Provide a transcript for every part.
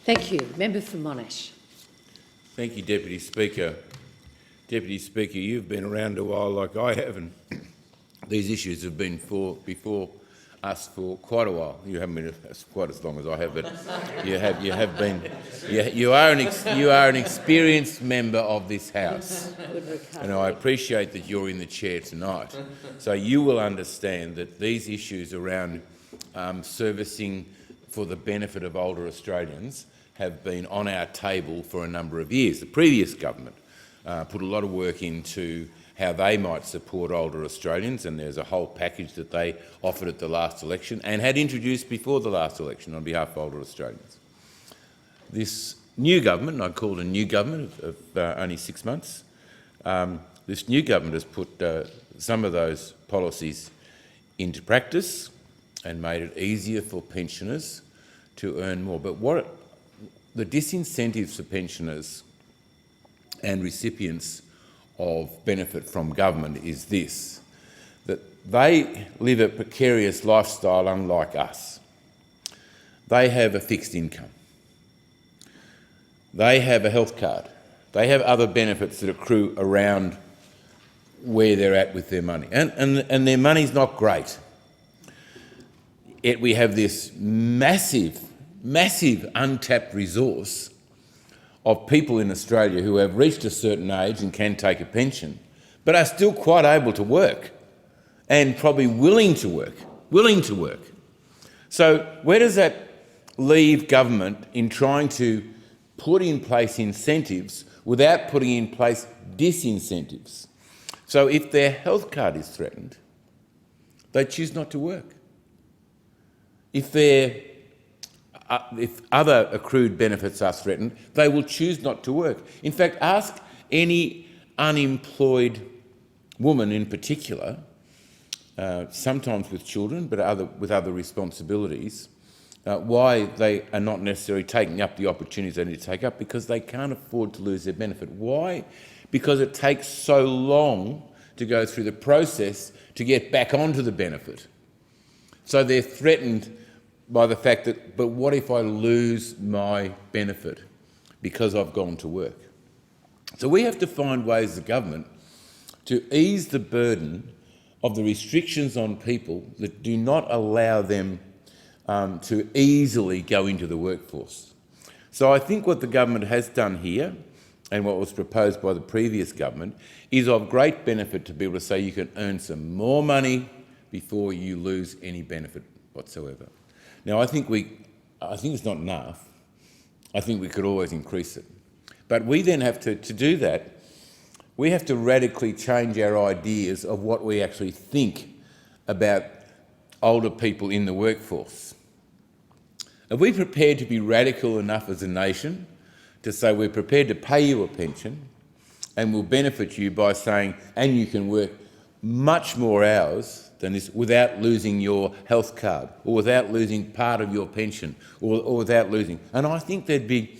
Thank you. Member for Monash. Thank you, Deputy Speaker. Deputy Speaker, you've been around a while like I have, and these issues have been before us for quite a while. You haven't been quite as long as I have, but you have been. You are an experienced member of this House, and I appreciate that you're in the chair tonight. So you will understand that these issues around servicing for the benefit of older Australians have been on our table for a number of years. The previous government put a lot of work into how they might support older Australians, and there's a whole package that they offered at the last election and had introduced before the last election on behalf of older Australians. This new government, and I call it a new government of only 6 months, this new government has put some of those policies into practice and made it easier for pensioners to earn more. But the disincentives for pensioners and recipients of benefit from government is this, that they live a precarious lifestyle unlike us. They have a fixed income. They have a health card. They have other benefits that accrue around where they're at with their money. And their money's not great. Yet we have this massive untapped resource of people in Australia who have reached a certain age and can take a pension, but are still quite able to work and probably willing to work. So where does that leave government in trying to put in place incentives without putting in place disincentives? So if their health card is threatened, they choose not to work. If other accrued benefits are threatened, they will choose not to work. In fact, ask any unemployed woman in particular, sometimes with children, but with other responsibilities, why they are not necessarily taking up the opportunities they need to take up, because they can't afford to lose their benefit. Why? Because it takes so long to go through the process to get back onto the benefit. So they're threatened by the fact that, but what if I lose my benefit because I've gone to work? So we have to find ways as a government to ease the burden of the restrictions on people that do not allow them to easily go into the workforce. So I think what the government has done here, and what was proposed by the previous government, is of great benefit to be able to say you can earn some more money before you lose any benefit whatsoever. Now, I think it's not enough. I think we could always increase it. But we then have to do that, we have to radically change our ideas of what we actually think about older people in the workforce. Are we prepared to be radical enough as a nation to say we're prepared to pay you a pension and we'll benefit you by saying, and you can work much more hours than this without losing your health card, or without losing part of your pension, or without losing. And I think there'd be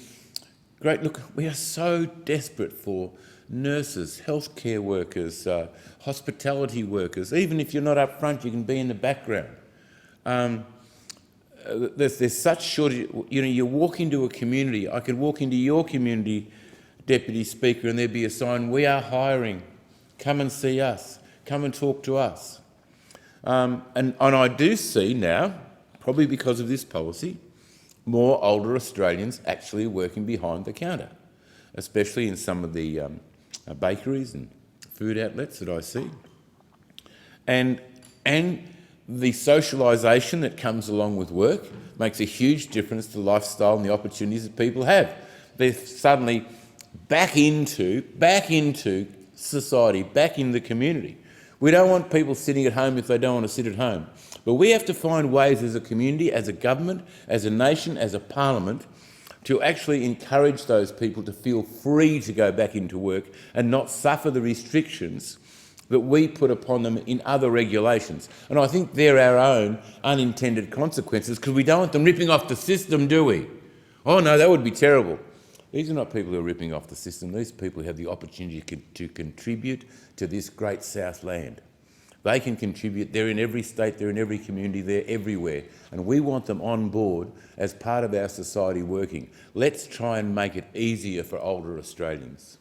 great, look, we are so desperate for nurses, healthcare workers, hospitality workers. Even if you're not up front, you can be in the background. There's such shortage. You know, you walk into a community, I could walk into your community, Deputy Speaker, and there'd be a sign, "We are hiring, come and see us, come and talk to us." And I do see now, probably because of this policy, more older Australians actually working behind the counter, especially in some of the bakeries and food outlets that I see. And the socialisation that comes along with work makes a huge difference to the lifestyle and the opportunities that people have. They're suddenly back into society, back in the community. We don't want people sitting at home if they don't want to sit at home. But we have to find ways as a community, as a government, as a nation, as a parliament, to actually encourage those people to feel free to go back into work and not suffer the restrictions that we put upon them in other regulations. And I think they're our own unintended consequences, because we don't want them ripping off the system, do we? Oh no, that would be terrible. These are not people who are ripping off the system. These people have the opportunity to contribute to this great South land. They can contribute. They're in every state, they're in every community, they're everywhere. And we want them on board as part of our society working. Let's try and make it easier for older Australians.